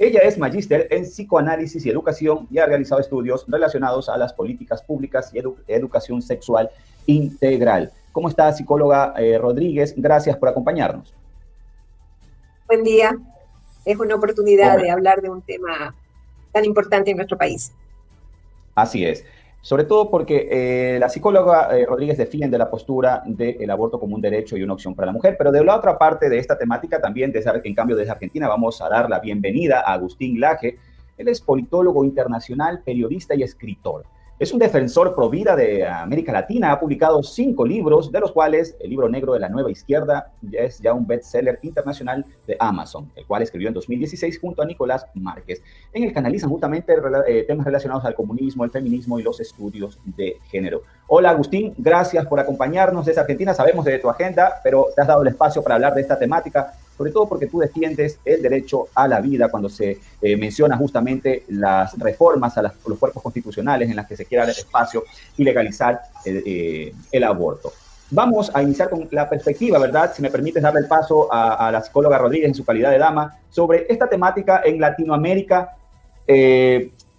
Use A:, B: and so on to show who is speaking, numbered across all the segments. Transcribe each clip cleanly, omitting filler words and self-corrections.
A: Ella es magíster en psicoanálisis y educación y ha realizado estudios relacionados a las políticas públicas y educación sexual integral. ¿Cómo está, psicóloga Rodríguez? Gracias por acompañarnos.
B: Buen día. Es una oportunidad de hablar de un tema tan importante en nuestro país.
A: Así es. Sobre todo porque la psicóloga Rodríguez defiende la postura del aborto como un derecho y una opción para la mujer, pero de la otra parte de esta temática también, en cambio desde Argentina, vamos a dar la bienvenida a Agustín Laje. Él es politólogo internacional, periodista y escritor. Es un defensor pro vida de América Latina, ha publicado 5 libros, de los cuales el libro negro de la nueva izquierda es ya un bestseller internacional de Amazon, el cual escribió en 2016 junto a Nicolás Márquez, en el que analizan justamente temas relacionados al comunismo, el feminismo y los estudios de género. Hola Agustín, gracias por acompañarnos desde Argentina, sabemos de tu agenda, pero te has dado el espacio para hablar de esta temática, sobre todo porque tú defiendes el derecho a la vida cuando se menciona justamente las reformas a los cuerpos constitucionales en las que se quiera dar espacio y legalizar el aborto. Vamos a iniciar con la perspectiva, ¿verdad? Si me permites darle el paso a la psicóloga Rodríguez en su calidad de dama sobre esta temática en Latinoamérica.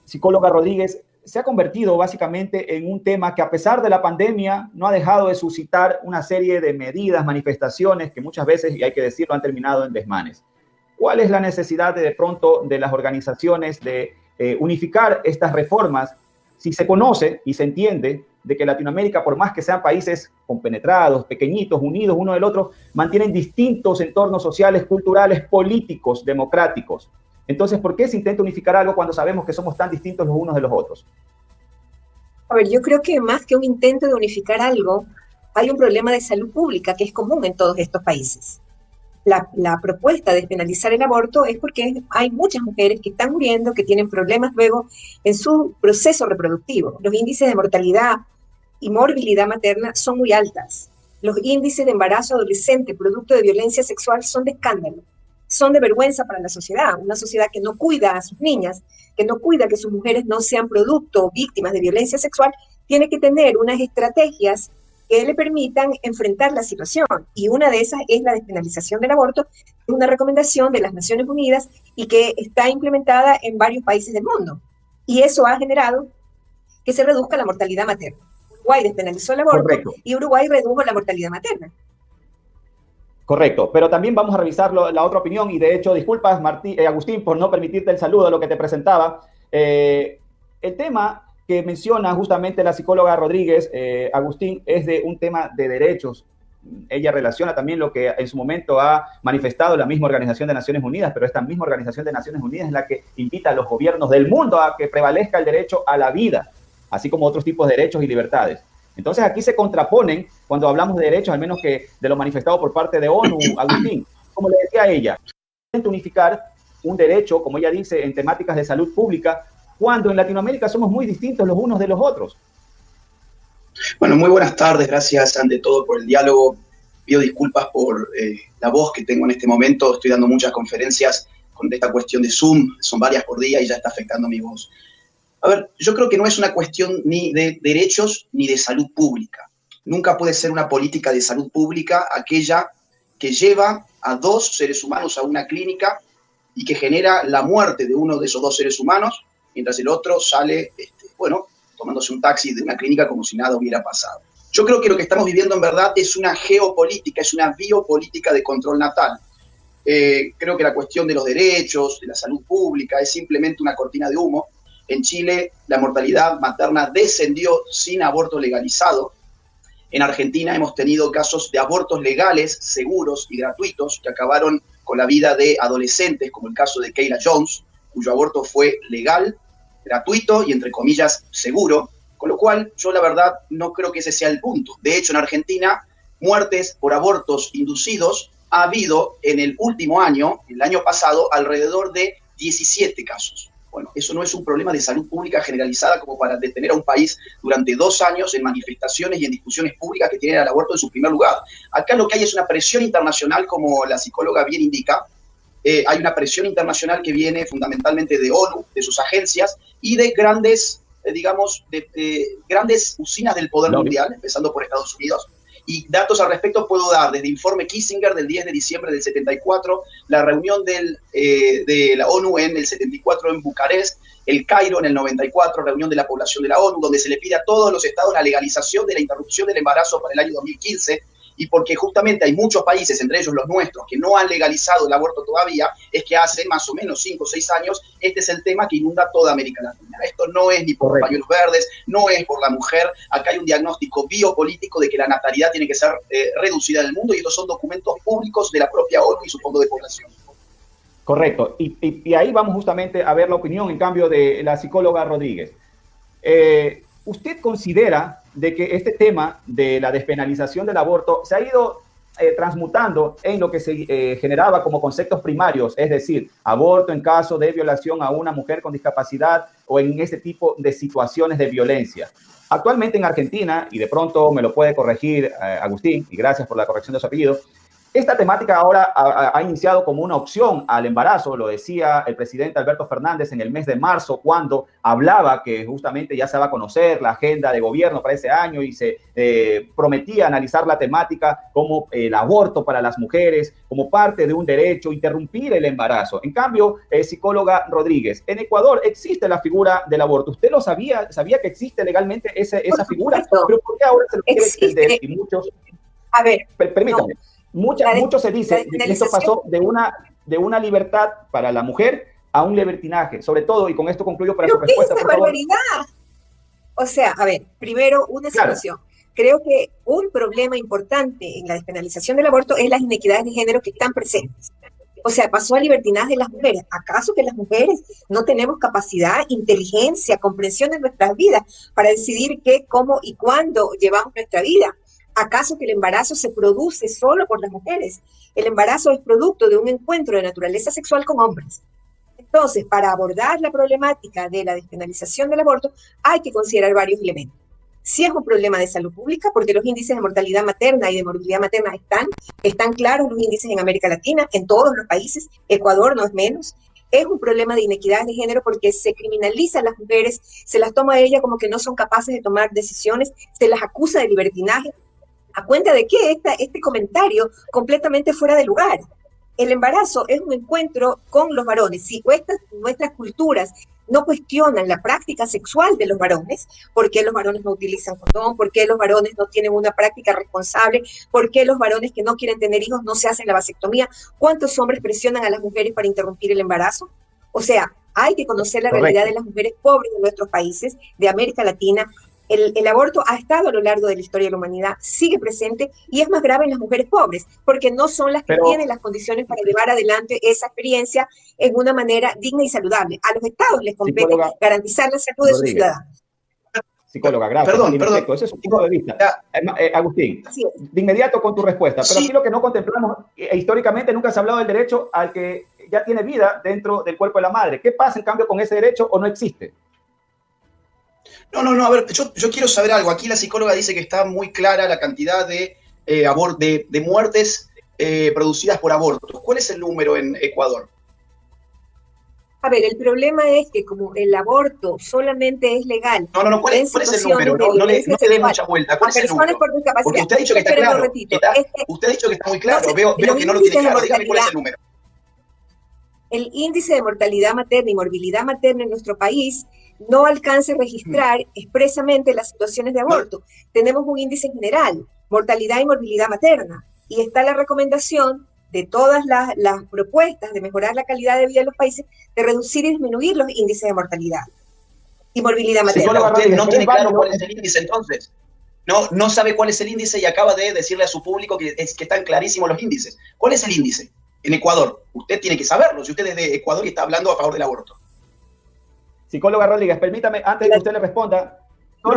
A: Psicóloga Rodríguez, se ha convertido básicamente en un tema que a pesar de la pandemia no ha dejado de suscitar una serie de medidas, manifestaciones que muchas veces, y hay que decirlo, han terminado en desmanes. ¿Cuál es la necesidad de pronto de las organizaciones de unificar estas reformas si se conoce y se entiende de que Latinoamérica, por más que sean países compenetrados, pequeñitos, unidos uno del otro, mantienen distintos entornos sociales, culturales, políticos, democráticos? Entonces, ¿por qué se intenta unificar algo cuando sabemos que somos tan distintos los unos de los otros?
B: A ver, yo creo que más que un intento de unificar algo, hay un problema de salud pública que es común en todos estos países. La propuesta de despenalizar el aborto es porque hay muchas mujeres que están muriendo, que tienen problemas luego en su proceso reproductivo. Los índices de mortalidad y morbilidad materna son muy altas. Los índices de embarazo adolescente producto de violencia sexual son de escándalo. Son de vergüenza para la sociedad, una sociedad que no cuida a sus niñas, que no cuida que sus mujeres no sean producto o víctimas de violencia sexual, tiene que tener unas estrategias que le permitan enfrentar la situación. Y una de esas es la despenalización del aborto, una recomendación de las Naciones Unidas y que está implementada en varios países del mundo. Y eso ha generado que se reduzca la mortalidad materna. Uruguay despenalizó el aborto. Correcto. Y Uruguay redujo la mortalidad materna.
A: Correcto, pero también vamos a revisar la otra opinión y de hecho, disculpas Agustín por no permitirte el saludo a lo que te presentaba. El tema que menciona justamente la psicóloga Rodríguez, Agustín, es de un tema de derechos. Ella relaciona también lo que en su momento ha manifestado la misma Organización de Naciones Unidas, pero esta misma Organización de Naciones Unidas es la que invita a los gobiernos del mundo a que prevalezca el derecho a la vida, así como otros tipos de derechos y libertades. Entonces aquí se contraponen cuando hablamos de derechos, al menos que de lo manifestado por parte de ONU, Agustín. Como le decía a ella, unificar un derecho, como ella dice, en temáticas de salud pública, cuando en Latinoamérica somos muy distintos los unos de los otros.
C: Bueno, muy buenas tardes, gracias ante todo por el diálogo. Pido disculpas por la voz que tengo en este momento, estoy dando muchas conferencias con esta cuestión de Zoom, son varias por día y ya está afectando mi voz. A ver, yo creo que no es una cuestión ni de derechos ni de salud pública. Nunca puede ser una política de salud pública aquella que lleva a 2 seres humanos a una clínica y que genera la muerte de uno de esos 2 seres humanos, mientras el otro sale, tomándose un taxi de una clínica como si nada hubiera pasado. Yo creo que lo que estamos viviendo en verdad es una geopolítica, es una biopolítica de control natal. Creo que la cuestión de los derechos, de la salud pública, es simplemente una cortina de humo. En Chile, la mortalidad materna descendió sin aborto legalizado. En Argentina hemos tenido casos de abortos legales, seguros y gratuitos que acabaron con la vida de adolescentes, como el caso de Kayla Jones, cuyo aborto fue legal, gratuito y, entre comillas, seguro. Con lo cual, yo la verdad no creo que ese sea el punto. De hecho, en Argentina, muertes por abortos inducidos ha habido en el último año, el año pasado, alrededor de 17 casos. Bueno, eso no es un problema de salud pública generalizada como para detener a un país durante 2 años en manifestaciones y en discusiones públicas que tienen el aborto en su primer lugar. Acá lo que hay es una presión internacional, como la psicóloga bien indica. Hay una presión internacional que viene fundamentalmente de ONU, de sus agencias y de grandes, grandes usinas del poder mundial, empezando por Estados Unidos. Y datos al respecto puedo dar desde informe Kissinger del 10 de diciembre del 74, la reunión de la ONU en el 74 en Bucarest, el Cairo en el 94, reunión de la población de la ONU, donde se le pide a todos los estados la legalización de la interrupción del embarazo para el año 2015, y porque justamente hay muchos países, entre ellos los nuestros, que no han legalizado el aborto todavía, es que hace más o menos 5 o 6 años este es el tema que inunda toda América Latina. Esto no es ni por los pañuelos verdes, no es por la mujer, acá hay un diagnóstico biopolítico de que la natalidad tiene que ser reducida en el mundo, y estos son documentos públicos de la propia ONU y su Fondo de Población.
A: Correcto, y ahí vamos justamente a ver la opinión, en cambio, de la psicóloga Rodríguez. ¿Usted considera de que este tema de la despenalización del aborto se ha ido transmutando en lo que se generaba como conceptos primarios, es decir, aborto en caso de violación a una mujer con discapacidad o en ese tipo de situaciones de violencia? Actualmente en Argentina, y de pronto me lo puede corregir Agustín, y gracias por la corrección de su apellido, esta temática ahora ha iniciado como una opción al embarazo, lo decía el presidente Alberto Fernández en el mes de marzo, cuando hablaba que justamente ya se va a conocer la agenda de gobierno para ese año y se prometía analizar la temática como el aborto para las mujeres, como parte de un derecho, interrumpir el embarazo. En cambio, psicóloga Rodríguez, en Ecuador existe la figura del aborto. ¿Usted lo sabía? ¿Sabía que existe legalmente esa figura? Pero ¿por qué ahora se lo quiere extender? Y muchos...
B: A ver,
A: permítame.
B: no.
A: Mucho se dice que esto pasó de una libertad para la mujer a un libertinaje, sobre todo, y con esto concluyo para su respuesta, por favor.
B: ¡Barbaridad! O sea, a ver, primero una situación. Creo que un problema importante en la despenalización del aborto es las inequidades de género que están presentes. O sea, pasó a libertinaje de las mujeres. ¿Acaso que las mujeres no tenemos capacidad, inteligencia, comprensión de nuestras vidas para decidir qué, cómo y cuándo llevamos nuestra vida? ¿Acaso que el embarazo se produce solo por las mujeres? El embarazo es producto de un encuentro de naturaleza sexual con hombres. Entonces, para abordar la problemática de la despenalización del aborto, hay que considerar varios elementos. Si es un problema de salud pública, porque los índices de mortalidad materna y de morbilidad materna están claros los índices en América Latina, en todos los países, Ecuador no es menos. Es un problema de inequidad de género porque se criminaliza a las mujeres, se las toma a ellas como que no son capaces de tomar decisiones, se las acusa de libertinaje. ¿A cuenta de qué este comentario completamente fuera de lugar? El embarazo es un encuentro con los varones. Si nuestras culturas no cuestionan la práctica sexual de los varones, por qué los varones no utilizan condón, por qué los varones no tienen una práctica responsable, por qué los varones que no quieren tener hijos no se hacen la vasectomía, cuántos hombres presionan a las mujeres para interrumpir el embarazo. O sea, hay que conocer la realidad de las mujeres pobres de nuestros países, de América Latina. El aborto ha estado a lo largo de la historia de la humanidad, sigue presente y es más grave en las mujeres pobres, porque no son las que tienen las condiciones para llevar adelante esa experiencia en una manera digna y saludable. A los estados les compete garantizar la salud de sus ciudadanos.
A: Psicóloga, gracias.
C: Perdón.
A: Ese es su punto de vista. Agustín, de inmediato con tu respuesta, pero aquí lo que no contemplamos, históricamente nunca se ha hablado del derecho al que ya tiene vida dentro del cuerpo de la madre. ¿Qué pasa en cambio con ese derecho o no existe?
C: No, a ver, yo quiero saber algo. Aquí la psicóloga dice que está muy clara la cantidad de muertes producidas por abortos. ¿Cuál es el número en Ecuador?
B: A ver, el problema es que como el aborto solamente es legal...
C: ¿Cuál es el número? No le dé mucha vuelta. ¿Cuál es el número? Porque usted ha dicho que está claro. Usted ha dicho que está muy claro. Veo que no lo tiene claro. Dígame cuál es el número.
B: El índice de mortalidad materna y morbilidad materna en nuestro país no alcanza a registrar expresamente las situaciones de aborto. Tenemos un índice general, mortalidad y morbilidad materna, y está la recomendación de todas las propuestas de mejorar la calidad de vida de los países, de reducir y disminuir los índices de mortalidad y morbilidad materna.
C: ¿Usted no tiene claro cuál es el índice entonces? No sabe cuál es el índice y acaba de decirle a su público que están clarísimos los índices. ¿Cuál es el índice en Ecuador? Usted tiene que saberlo, si usted es de Ecuador y está hablando a favor del aborto.
A: Psicóloga Rodríguez, permítame, antes de que usted le responda.
C: No,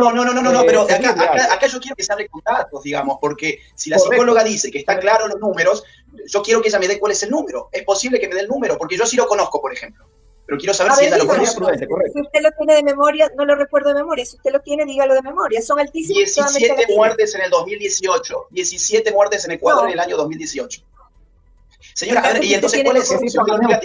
C: pero acá yo quiero que se hable con datos, digamos, porque si la psicóloga dice que están claros los números, yo quiero que ella me dé cuál es el número. Es posible que me dé el número, porque yo sí lo conozco, por ejemplo. Pero quiero saber si ella lo conoce.
B: Si usted lo tiene de memoria, no lo recuerdo de memoria. Si usted lo tiene, dígalo de memoria. Son altísimos.
C: 17 muertes en el 2018. 17 muertes en Ecuador en el año 2018. Señora, a ver, y entonces, ¿cuál es el número?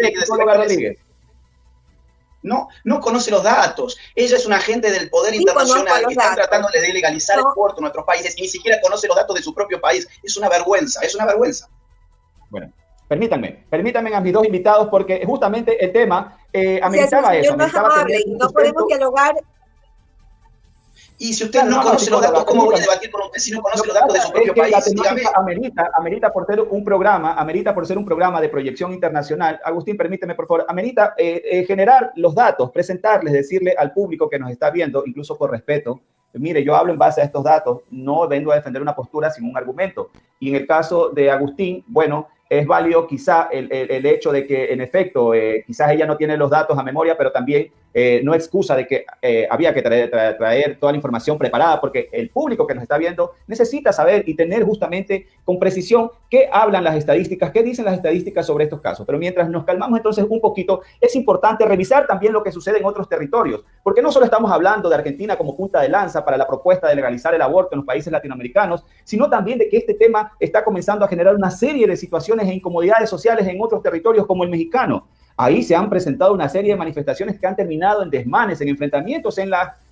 C: no conoce los datos. Ella es una agente del poder internacional que está tratando de legalizar el aborto en nuestros países y ni siquiera conoce los datos de su propio país. Es una vergüenza, es una vergüenza.
A: Bueno, permítanme a mis dos invitados porque justamente el tema ameritaba eso.
B: No es amable y no podemos dialogar.
C: Y si usted no conoce los datos, ¿cómo voy a debatir con usted si no conoce los datos de su propio país?
A: La temática amerita por ser un programa de proyección internacional. Agustín, permíteme, por favor, amerita generar los datos, presentarles, decirle al público que nos está viendo, incluso por respeto, mire, yo hablo en base a estos datos, no vengo a defender una postura sin un argumento. Y en el caso de Agustín, bueno, es válido quizá el hecho de que, en efecto, quizás ella no tiene los datos a memoria, pero también no excusa de que había que traer toda la información preparada, porque el público que nos está viendo necesita saber y tener justamente con precisión qué hablan las estadísticas, qué dicen las estadísticas sobre estos casos. Pero mientras nos calmamos entonces un poquito, es importante revisar también lo que sucede en otros territorios, porque no solo estamos hablando de Argentina como punta de lanza para la propuesta de legalizar el aborto en los países latinoamericanos, sino también de que este tema está comenzando a generar una serie de situaciones e incomodidades sociales en otros territorios como el mexicano. Ahí se han presentado una serie de manifestaciones que han terminado en desmanes, en enfrentamientos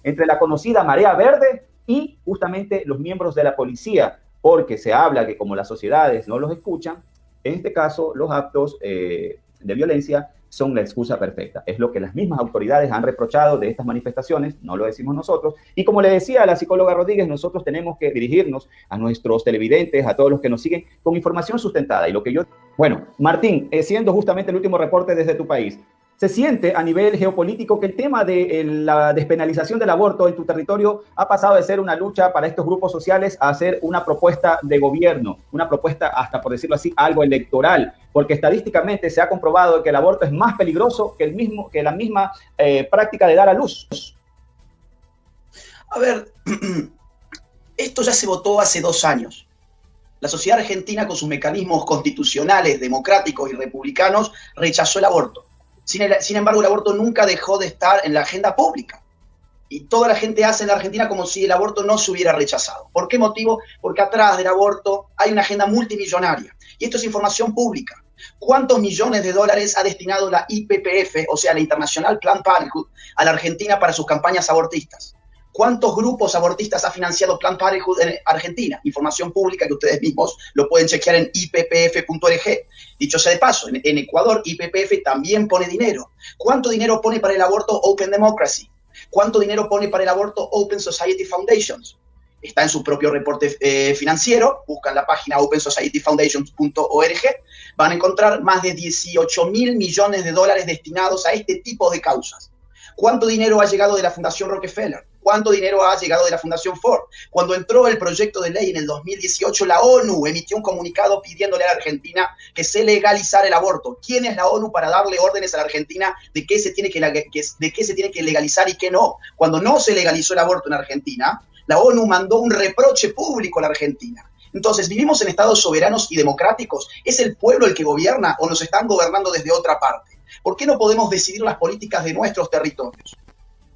A: entre la conocida Marea Verde y justamente los miembros de la policía, porque se habla que como las sociedades no los escuchan, en este caso los actos de violencia son la excusa perfecta. Es lo que las mismas autoridades han reprochado de estas manifestaciones, no lo decimos nosotros. Y como le decía a la psicóloga Rodríguez, nosotros tenemos que dirigirnos a nuestros televidentes, a todos los que nos siguen, con información sustentada. Y lo que yo... Bueno, Martín, siendo justamente el último reporte desde tu país, ¿se siente a nivel geopolítico que el tema de la despenalización del aborto en tu territorio ha pasado de ser una lucha para estos grupos sociales a ser una propuesta de gobierno, una propuesta hasta, por decirlo así, algo electoral? Porque estadísticamente se ha comprobado que el aborto es más peligroso que la misma práctica de dar a luz.
C: A ver, esto ya se votó hace 2 años. La sociedad argentina, con sus mecanismos constitucionales, democráticos y republicanos, rechazó el aborto. Sin embargo, el aborto nunca dejó de estar en la agenda pública. Y toda la gente hace en la Argentina como si el aborto no se hubiera rechazado. ¿Por qué motivo? Porque atrás del aborto hay una agenda multimillonaria. Y esto es información pública. ¿Cuántos millones de dólares ha destinado la IPPF, o sea, la International Planned Parenthood, a la Argentina para sus campañas abortistas? ¿Cuántos grupos abortistas ha financiado Planned Parenthood en Argentina? Información pública que ustedes mismos lo pueden chequear en ippf.org. Dicho sea de paso, en Ecuador IPPF también pone dinero. ¿Cuánto dinero pone para el aborto Open Democracy? ¿Cuánto dinero pone para el aborto Open Society Foundations? Está en su propio reporte financiero, buscan la página opensocietyfoundations.org, van a encontrar más de 18.000 millones de dólares destinados a este tipo de causas. ¿Cuánto dinero ha llegado de la Fundación Rockefeller? ¿Cuánto dinero ha llegado de la Fundación Ford? Cuando entró el proyecto de ley en el 2018, la ONU emitió un comunicado pidiéndole a la Argentina que se legalizara el aborto. ¿Quién es la ONU para darle órdenes a la Argentina de qué se tiene que legalizar y qué no? Cuando no se legalizó el aborto en Argentina, la ONU mandó un reproche público a la Argentina. Entonces, ¿vivimos en estados soberanos y democráticos? ¿Es el pueblo el que gobierna o nos están gobernando desde otra parte? ¿Por qué no podemos decidir las políticas de nuestros territorios?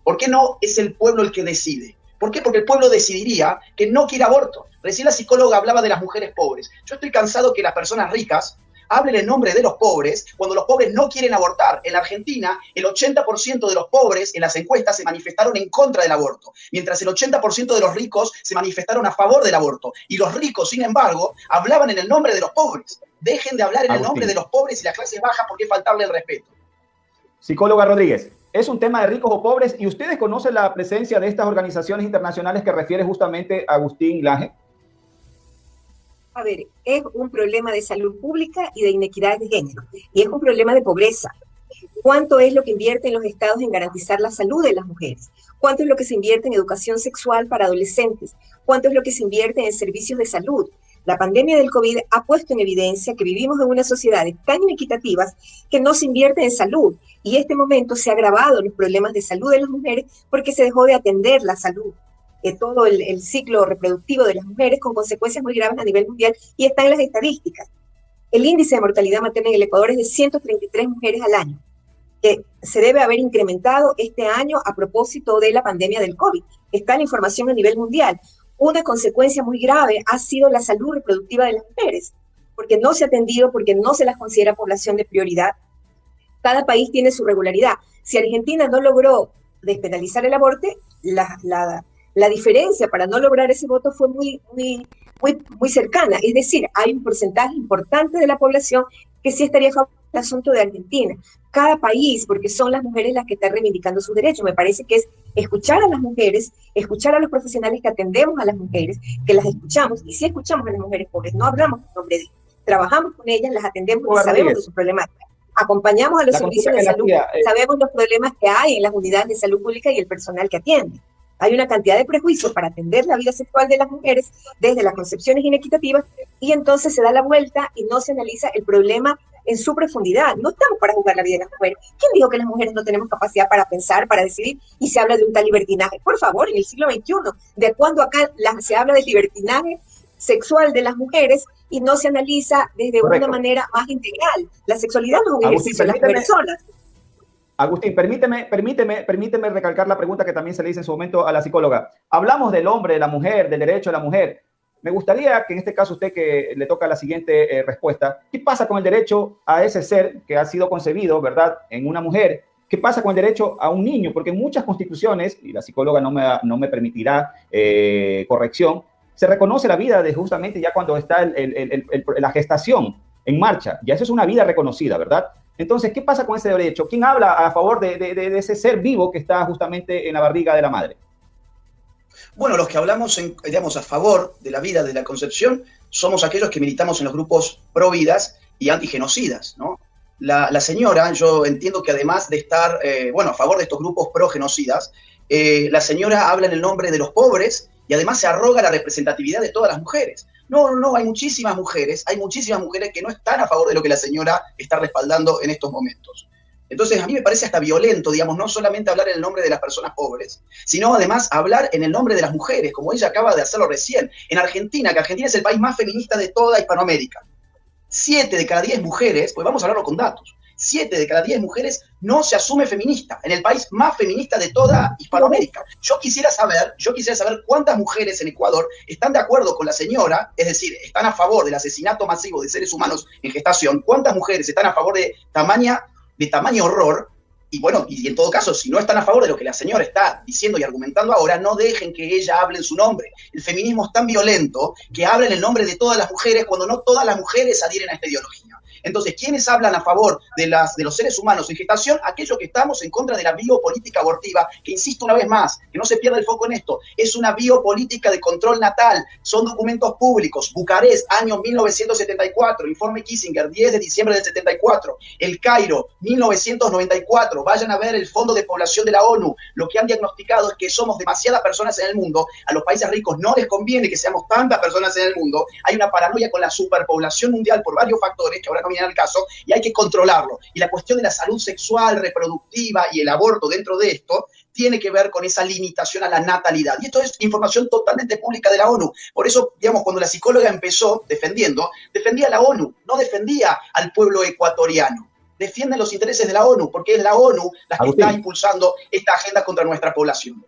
C: ¿Por qué no es el pueblo el que decide? ¿Por qué? Porque el pueblo decidiría que no quiere aborto. Recién la psicóloga hablaba de las mujeres pobres. Yo estoy cansado que las personas ricas hablen en nombre de los pobres cuando los pobres no quieren abortar. En la Argentina, el 80% de los pobres en las encuestas se manifestaron en contra del aborto, mientras el 80% de los ricos se manifestaron a favor del aborto. Y los ricos, sin embargo, hablaban en el nombre de los pobres. Dejen de hablar en el nombre de los pobres y las clases bajas porque faltarle el respeto.
A: Psicóloga Rodríguez, ¿es un tema de ricos o pobres? ¿Y ustedes conocen la presencia de estas organizaciones internacionales que refiere justamente a Agustín Laje?
B: A ver, es un problema de salud pública y de inequidad de género. Y es un problema de pobreza. ¿Cuánto es lo que invierten los estados en garantizar la salud de las mujeres? ¿Cuánto es lo que se invierte en educación sexual para adolescentes? ¿Cuánto es lo que se invierte en servicios de salud? La pandemia del COVID ha puesto en evidencia que vivimos en unas sociedades tan inequitativas que no se invierte en salud. Y este momento se ha agravado los problemas de salud de las mujeres porque se dejó de atender la salud. Todo el ciclo reproductivo de las mujeres con consecuencias muy graves a nivel mundial y está en las estadísticas. El índice de mortalidad materna en el Ecuador es de 133 mujeres al año, que se debe haber incrementado este año a propósito de la pandemia del COVID. Está la información a nivel mundial. Una consecuencia muy grave ha sido la salud reproductiva de las mujeres, porque no se ha atendido, porque no se las considera población de prioridad. Cada país tiene su regularidad. Si Argentina no logró despenalizar el aborto, la diferencia para no lograr ese voto fue muy cercana. Es decir, hay un porcentaje importante de la población que sí estaría a favor del asunto de Argentina. Cada país, porque son las mujeres las que están reivindicando sus derechos. Me parece que es escuchar a las mujeres, escuchar a los profesionales que atendemos a las mujeres, que las escuchamos, y sí escuchamos a las mujeres pobres, no hablamos en nombre de ellas, trabajamos con ellas, las atendemos y sabemos de sus problemáticas. Acompañamos a los servicios de salud, sabemos los problemas que hay en las unidades de salud pública y el personal que atiende. Hay una cantidad de prejuicios para atender la vida sexual de las mujeres desde las concepciones inequitativas y entonces se da la vuelta y no se analiza el problema en su profundidad. No estamos para juzgar la vida de las mujeres. ¿Quién dijo que las mujeres no tenemos capacidad para pensar, para decidir y se habla de un tal libertinaje? Por favor, en el siglo XXI, ¿de cuándo acá se habla de libertinaje sexual de las mujeres y no se analiza desde una manera más integral? La sexualidad no es un ejercicio de las personas.
A: Agustín, permíteme recalcar la pregunta que también se le hizo en su momento a la psicóloga. Hablamos del hombre, de la mujer, del derecho de la mujer. Me gustaría que en este caso usted, que le toca la siguiente respuesta, ¿qué pasa con el derecho a ese ser que ha sido concebido, verdad, en una mujer? ¿Qué pasa con el derecho a un niño? Porque en muchas constituciones, y la psicóloga no me permitirá corrección, se reconoce la vida de justamente ya cuando está la gestación en marcha. Ya eso es una vida reconocida, ¿verdad? Entonces, ¿qué pasa con ese derecho? ¿Quién habla a favor de ese ser vivo que está justamente en la barriga de la madre?
C: Bueno, los que hablamos, digamos, a favor de la vida, de la concepción, somos aquellos que militamos en los grupos pro vidas y antigenocidas, ¿no? La señora, yo entiendo que además de estar, a favor de estos grupos pro genocidas, la señora habla en el nombre de los pobres y además se arroga la representatividad de todas las mujeres. No, hay muchísimas mujeres que no están a favor de lo que la señora está respaldando en estos momentos. Entonces, a mí me parece hasta violento, digamos, no solamente hablar en el nombre de las personas pobres, sino además hablar en el nombre de las mujeres, como ella acaba de hacerlo recién. En Argentina, que Argentina es el país más feminista de toda Hispanoamérica. 7 de cada 10 mujeres, pues vamos a hablarlo con datos, 7 de cada 10 mujeres no se asume feminista, en el país más feminista de toda Hispanoamérica. Yo quisiera saber cuántas mujeres en Ecuador están de acuerdo con la señora, es decir, están a favor del asesinato masivo de seres humanos en gestación, cuántas mujeres están a favor de tamaño horror, y en todo caso, si no están a favor de lo que la señora está diciendo y argumentando ahora, no dejen que ella hable en su nombre. El feminismo es tan violento que habla en el nombre de todas las mujeres cuando no todas las mujeres adhieren a esta ideología. Entonces, ¿quiénes hablan a favor de los seres humanos en gestación? Aquellos que estamos en contra de la biopolítica abortiva, que insisto una vez más, que no se pierda el foco en esto, es una biopolítica de control natal, son documentos públicos, Bucarest, año 1974, informe Kissinger, 10 de diciembre del 74, El Cairo, 1994, vayan a ver el Fondo de Población de la ONU, lo que han diagnosticado es que somos demasiadas personas en el mundo, a los países ricos no les conviene que seamos tantas personas en el mundo, hay una paranoia con la superpoblación mundial por varios factores que ahora no vienen al caso, y hay que controlarlo. Y la cuestión de la salud sexual, reproductiva y el aborto dentro de esto tiene que ver con esa limitación a la natalidad. Y esto es información totalmente pública de la ONU. Por eso, digamos, cuando la psicóloga empezó defendía a la ONU, no defendía al pueblo ecuatoriano. Defiende los intereses de la ONU, porque es la ONU la que está impulsando esta agenda contra nuestra población.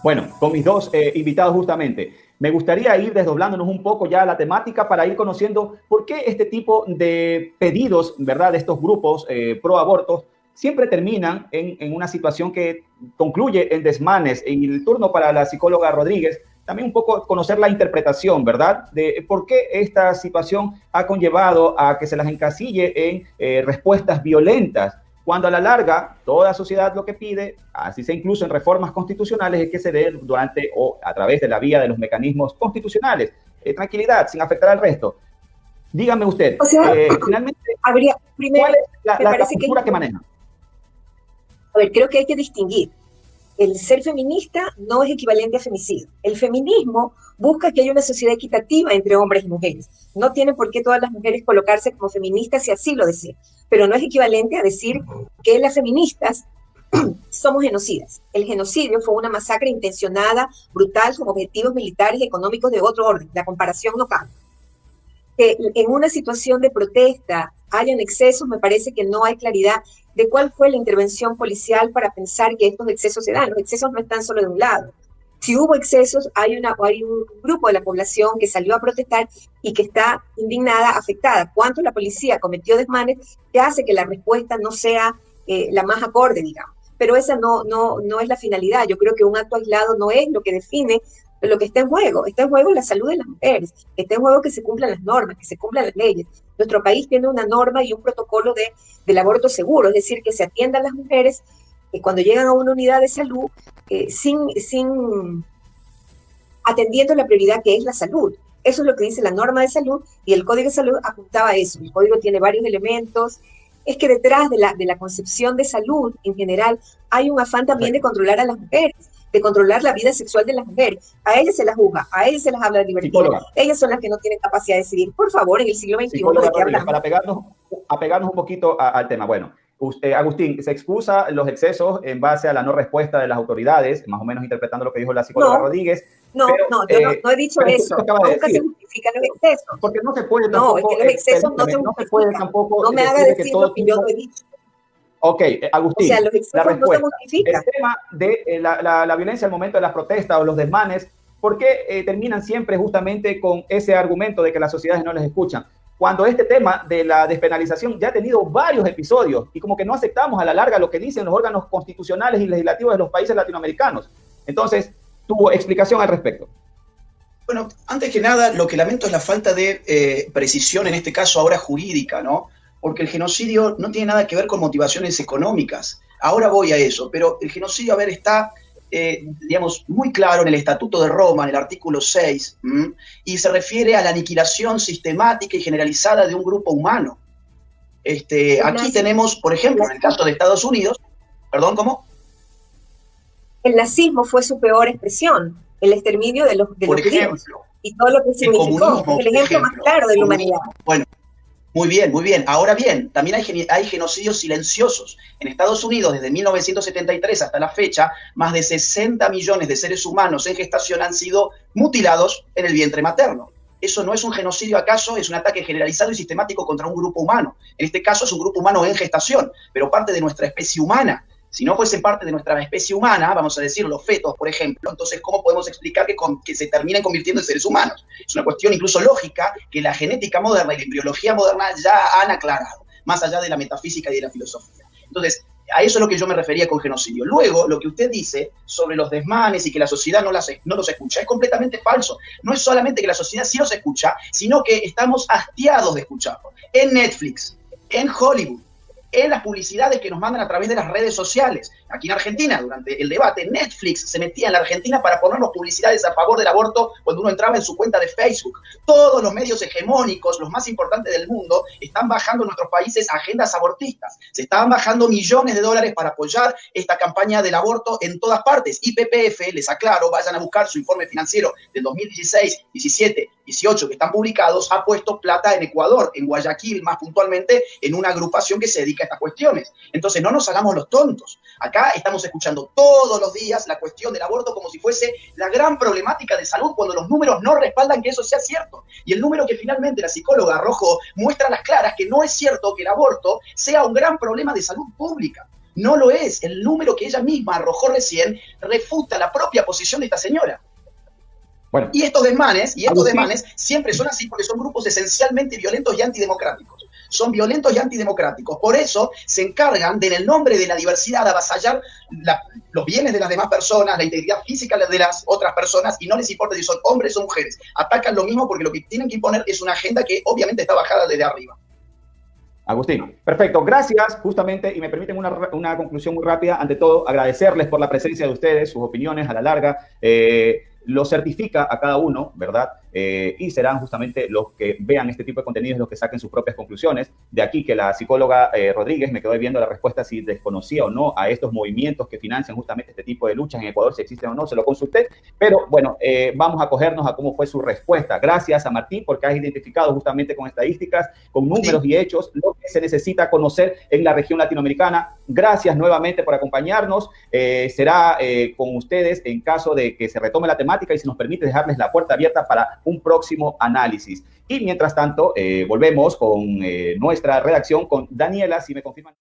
A: Bueno, con mis dos invitados justamente, me gustaría ir desdoblándonos un poco ya la temática para ir conociendo por qué este tipo de pedidos, ¿verdad?, de estos grupos pro abortos siempre terminan en una situación que concluye en desmanes. Y el turno para la psicóloga Rodríguez, también un poco conocer la interpretación, ¿verdad?, de por qué esta situación ha conllevado a que se las encasille en respuestas violentas, cuando a la larga toda sociedad lo que pide, así sea incluso en reformas constitucionales, es que se dé durante o a través de la vía de los mecanismos constitucionales. Tranquilidad, sin afectar al resto. Dígame usted,
B: o sea,
A: finalmente,
B: primero,
A: ¿cuál es la postura que maneja?
B: A ver, creo que hay que distinguir. El ser feminista no es equivalente a femicidio. El feminismo busca que haya una sociedad equitativa entre hombres y mujeres. No tienen por qué todas las mujeres colocarse como feministas si así lo desean. Pero no es equivalente a decir que las feministas somos genocidas. El genocidio fue una masacre intencionada, brutal, con objetivos militares y económicos de otro orden. La comparación no cabe. Que en una situación de protesta hayan excesos, me parece que no hay claridad de cuál fue la intervención policial para pensar que estos excesos se dan. Los excesos no están solo de un lado. Si hubo excesos, hay un grupo de la población que salió a protestar y que está indignada, afectada. ¿Cuánto la policía cometió desmanes que hace que la respuesta no sea la más acorde, digamos. Pero esa no es la finalidad. Yo creo que un acto aislado no es lo que define lo que está en juego. Está en juego la salud de las mujeres, está en juego que se cumplan las normas, que se cumplan las leyes. Nuestro país tiene una norma y un protocolo del aborto seguro, es decir, que se atiendan las mujeres cuando llegan a una unidad de salud sin atendiendo la prioridad que es la salud. Eso es lo que dice la norma de salud y el Código de Salud apuntaba a eso. El Código tiene varios elementos. Es que detrás de la concepción de salud en general hay un afán también de controlar a las mujeres, de controlar la vida sexual de las mujeres. A ellas se las juzga, a ellas se las habla de libertad. Ellas son las que no tienen capacidad de decidir. Por favor, en el siglo XXI, ¿de qué hablamos?
A: Para pegarnos un poquito al tema. Bueno, Agustín, se excusa los excesos en base a la no respuesta de las autoridades, más o menos interpretando lo que dijo la psicóloga Rodríguez.
B: Yo no he dicho eso. Nunca se justifican los excesos.
A: Porque no se puede
B: tampoco. No, es que los excesos no se justifican. No me haga decir lo que yo no he dicho.
A: Ok, Agustín,
B: o sea, los excesos no se justifican.
A: El tema de la violencia al momento de las protestas o los desmanes, ¿por qué terminan siempre justamente con ese argumento de que las sociedades no les escuchan? Cuando este tema de la despenalización ya ha tenido varios episodios y como que no aceptamos a la larga lo que dicen los órganos constitucionales y legislativos de los países latinoamericanos. Entonces, tu explicación al respecto.
C: Bueno, antes que nada, lo que lamento es la falta de precisión, en este caso ahora jurídica, ¿no? Porque el genocidio no tiene nada que ver con motivaciones económicas. Ahora voy a eso, pero el genocidio, está, digamos, muy claro en el Estatuto de Roma, en el artículo 6, y se refiere a la aniquilación sistemática y generalizada de un grupo humano. Aquí tenemos, por ejemplo, en el caso de Estados Unidos, ¿perdón, cómo?
B: El nazismo fue su peor expresión, el exterminio de los judíos y todo lo que significó. Es el ejemplo más claro de la humanidad.
C: Bueno, muy bien. Ahora bien, también hay genocidios silenciosos. En Estados Unidos, desde 1973 hasta la fecha, más de 60 millones de seres humanos en gestación han sido mutilados en el vientre materno. ¿Eso no es un genocidio acaso? Es un ataque generalizado y sistemático contra un grupo humano. En este caso es un grupo humano en gestación, pero parte de nuestra especie humana. Si no fuesen parte de nuestra especie humana, vamos a decir los fetos, por ejemplo, entonces ¿cómo podemos explicar que se terminen convirtiendo en seres humanos? Es una cuestión incluso lógica que la genética moderna y la embriología moderna ya han aclarado, más allá de la metafísica y de la filosofía. Entonces, a eso es lo que yo me refería con genocidio. Luego, lo que usted dice sobre los desmanes y que la sociedad no los escucha es completamente falso. No es solamente que la sociedad sí los escucha, sino que estamos hastiados de escucharlos. En Netflix, en Hollywood, en las publicidades que nos mandan a través de las redes sociales. Aquí en Argentina, durante el debate, Netflix se metía en la Argentina para ponernos publicidades a favor del aborto cuando uno entraba en su cuenta de Facebook. Todos los medios hegemónicos, los más importantes del mundo, están bajando en nuestros países agendas abortistas. Se estaban bajando millones de dólares para apoyar esta campaña del aborto en todas partes. YPF, les aclaro, vayan a buscar su informe financiero del 2016, 17, 18 que están publicados, ha puesto plata en Ecuador, en Guayaquil, más puntualmente, en una agrupación que se dedica a estas cuestiones. Entonces, no nos hagamos los tontos. Acá estamos escuchando todos los días la cuestión del aborto como si fuese la gran problemática de salud, cuando los números no respaldan que eso sea cierto. Y el número que finalmente la psicóloga arrojó muestra a las claras que no es cierto que el aborto sea un gran problema de salud pública. No lo es. El número que ella misma arrojó recién refuta la propia posición de esta señora. Bueno, y estos desmanes siempre son así porque son grupos esencialmente violentos y antidemocráticos. Son violentos y antidemocráticos. Por eso se encargan de, en el nombre de la diversidad, avasallar los bienes de las demás personas, la integridad física de las otras personas, y no les importa si son hombres o mujeres. Atacan lo mismo porque lo que tienen que imponer es una agenda que obviamente está bajada desde arriba.
A: Agustín, perfecto, gracias justamente, y me permiten una conclusión muy rápida. Ante todo, agradecerles por la presencia de ustedes, sus opiniones a la larga. Lo certifica a cada uno, ¿verdad? Y serán justamente los que vean este tipo de contenidos los que saquen sus propias conclusiones. De aquí que la psicóloga Rodríguez, me quedó viendo la respuesta si desconocía o no a estos movimientos que financian justamente este tipo de luchas en Ecuador, si existen o no, se lo consulté. Pero bueno, vamos a acogernos a cómo fue su respuesta. Gracias a Martín porque has identificado justamente con estadísticas, con números y hechos lo que se necesita conocer en la región latinoamericana. Gracias nuevamente por acompañarnos. Será con ustedes en caso de que se retome la temática y si nos permite dejarles la puerta abierta para un próximo análisis. Y mientras tanto, volvemos con nuestra redacción con Daniela, si me confirman.